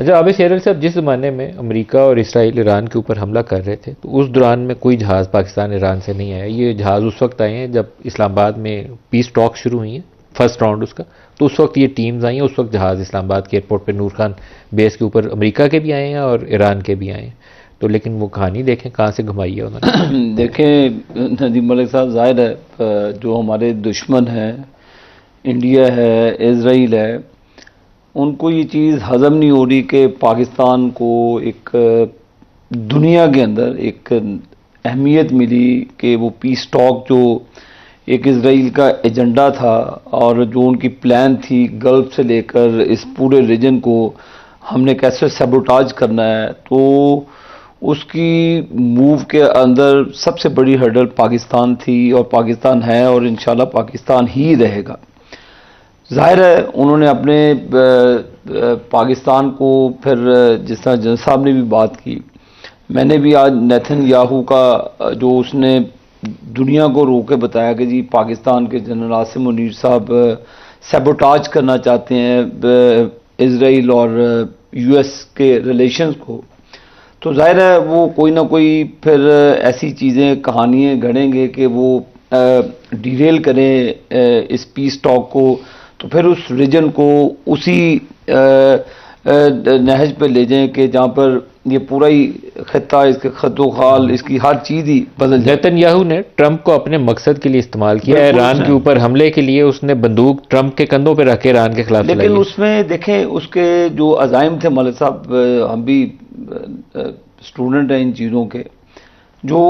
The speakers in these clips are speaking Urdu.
اچھا عابد شیرل صاحب، جس زمانے میں امریکہ اور اسرائیل ایران کے اوپر حملہ کر رہے تھے تو اس دوران میں کوئی جہاز پاکستان ایران سے نہیں آیا. یہ جہاز اس وقت آئے ہیں جب اسلام آباد میں پیس ٹاک شروع ہوئی ہیں، فرسٹ راؤنڈ اس کا، تو اس وقت یہ ٹیمز آئی ہیں. اس وقت جہاز اسلام آباد کے ایئرپورٹ پہ نور خان بیس کے اوپر امریکہ کے بھی آئے ہیں اور ایران کے بھی آئے ہیں. تو لیکن وہ کہانی دیکھیں کہاں سے گھمائی ہے انہوں نے. دیکھیں ندیم ملک صاحب، ظاہر ہے جو ہمارے دشمن ہیں، انڈیا ہے، اسرائیل ہے، ان کو یہ چیز ہضم نہیں ہو رہی کہ پاکستان کو ایک دنیا کے اندر ایک اہمیت ملی کہ وہ پیس ٹاک جو ایک اسرائیل کا ایجنڈا تھا اور جو ان کی پلان تھی گلف سے لے کر اس پورے ریجن کو ہم نے کیسے سیبوٹاج کرنا ہے، تو اس کی موو کے اندر سب سے بڑی ہرڈل پاکستان تھی اور پاکستان ہے اور انشاءاللہ پاکستان ہی رہے گا. ظاہر ہے انہوں نے اپنے پاکستان کو پھر جس طرح جن صاحب نے بھی بات کی، میں نے بھی آج نیتن یاہو کا جو اس نے دنیا کو رو کے بتایا کہ جی پاکستان کے جنرل عاصم منیر صاحب سیبوٹاج کرنا چاہتے ہیں اسرائیل اور یو ایس کے ریلیشنز کو، تو ظاہر ہے وہ کوئی نہ کوئی پھر ایسی چیزیں کہانیاں گھڑیں گے کہ وہ ڈیریل کریں اس پیس ٹاک کو، تو پھر اس ریجن کو اسی نہج پہ لے جائیں کہ جہاں پر یہ پورا ہی خطہ، اس کے خط و خال، اس کی ہر چیز ہی بدل جائے. نیتن یاہو نے ٹرمپ کو اپنے مقصد کے لیے استعمال کیا ہے. ایران کے اوپر حملے کے لیے اس نے بندوق ٹرمپ کے کندھوں پہ رکھ کے ایران کے خلاف چلائی. لیکن اس میں دیکھیں اس کے جو عزائم تھے ملک صاحب، ہم بھی اسٹوڈنٹ ہیں ان چیزوں کے، جو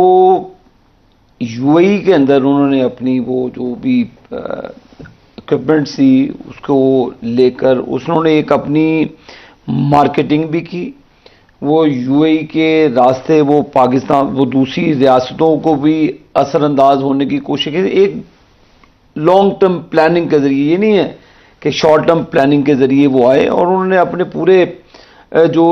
یو اے ای کے اندر انہوں نے اپنی وہ جو بھی اکوپمنٹ سی اس کو لے کر انہوں نے ایک اپنی مارکیٹنگ بھی کی، وہ یو اے ای کے راستے وہ پاکستان وہ دوسری ریاستوں کو بھی اثر انداز ہونے کی کوشش کی، ایک لانگ ٹرم پلاننگ کے ذریعے. یہ نہیں ہے کہ شارٹ ٹرم پلاننگ کے ذریعے وہ آئے اور انہوں نے اپنے پورے جو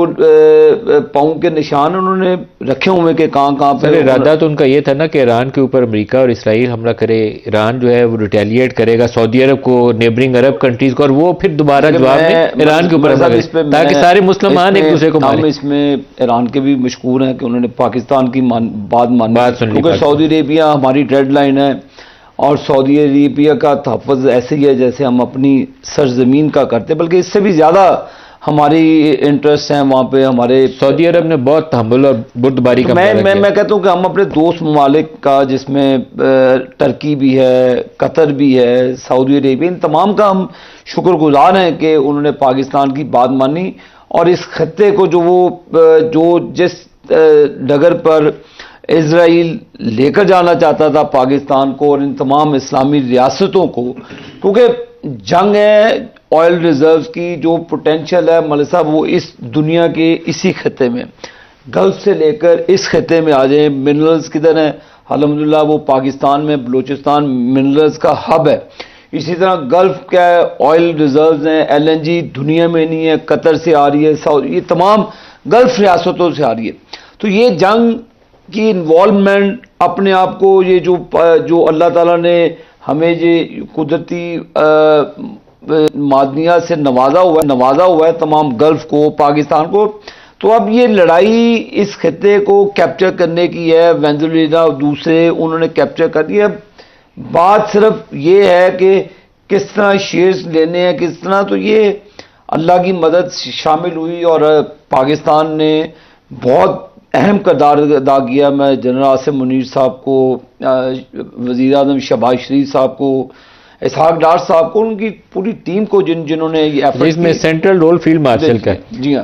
پاؤں کے نشان انہوں نے رکھے ہوئے کہ کہاں کہاں پہ. ارادہ تو ان کا یہ تھا نا کہ ایران کے اوپر امریکہ اور اسرائیل حملہ کرے، ایران جو ہے وہ ریٹیلیٹ کرے گا سعودی عرب کو، نیبرنگ عرب کنٹریز کو، اور وہ پھر دوبارہ جواب میں ایران کے اوپر حملہ کرے تاکہ سارے مسلمان ایک دوسرے کو ماریں. ہم اس میں ایران کے بھی مشکور ہیں کہ انہوں نے پاکستان کی بات مانی، کیونکہ سعودی عربیہ ہماری ڈیڈ لائن ہے اور سعودی عربیہ کا تحفظ ایسے ہی ہے جیسے ہم اپنی سرزمین کا کرتے، بلکہ اس سے بھی زیادہ ہماری انٹرسٹ ہیں وہاں پہ. ہمارے سعودی عرب نے بہت تحمل اور بردباری کا میں کہتا ہوں کہ ہم اپنے دوست ممالک کا، جس میں ترکی بھی ہے، قطر بھی ہے، سعودی عربیہ، ان تمام کا ہم شکر گزار ہیں کہ انہوں نے پاکستان کی بات مانی اور اس خطے کو جو جس ڈگر پر اسرائیل لے کر جانا چاہتا تھا پاکستان کو اور ان تمام اسلامی ریاستوں کو، کیونکہ جنگ ہے آئل ریزروز کی، جو پوٹینشیل ہے ملک صاحب وہ اس دنیا کے اسی خطے میں، گلف سے لے کر اس خطے میں آ جائیں. منرلز کدھر ہیں؟ الحمدللہ وہ پاکستان میں، بلوچستان منرلز کا ہب ہے. اسی طرح گلف کا آئل ریزروز ہیں، ایل این جی دنیا میں نہیں ہے، قطر سے آ رہی ہے، یہ تمام گلف ریاستوں سے آ رہی ہے. تو یہ جنگ کی انوالومنٹ اپنے آپ کو، یہ جو اللہ تعالیٰ نے ہمیں یہ قدرتی معدنیات سے نوازا ہوا ہے تمام گلف کو، پاکستان کو، تو اب یہ لڑائی اس خطے کو کیپچر کرنے کی ہے. وینزویلا دوسرے انہوں نے کیپچر کر دیا. بات صرف یہ ہے کہ کس طرح شیئرز لینے ہیں، کس طرح، تو یہ اللہ کی مدد شامل ہوئی اور پاکستان نے بہت اہم کردار ادا کیا. میں جنرل عاصم منیر صاحب کو، وزیر اعظم شہباز شریف صاحب کو، اسحاق ڈار صاحب کو، ان کی پوری ٹیم کو جنہوں نے یہ ایفرٹ اس میں سینٹرل رول فیلڈ مارشل کا ہے. جی ہاں.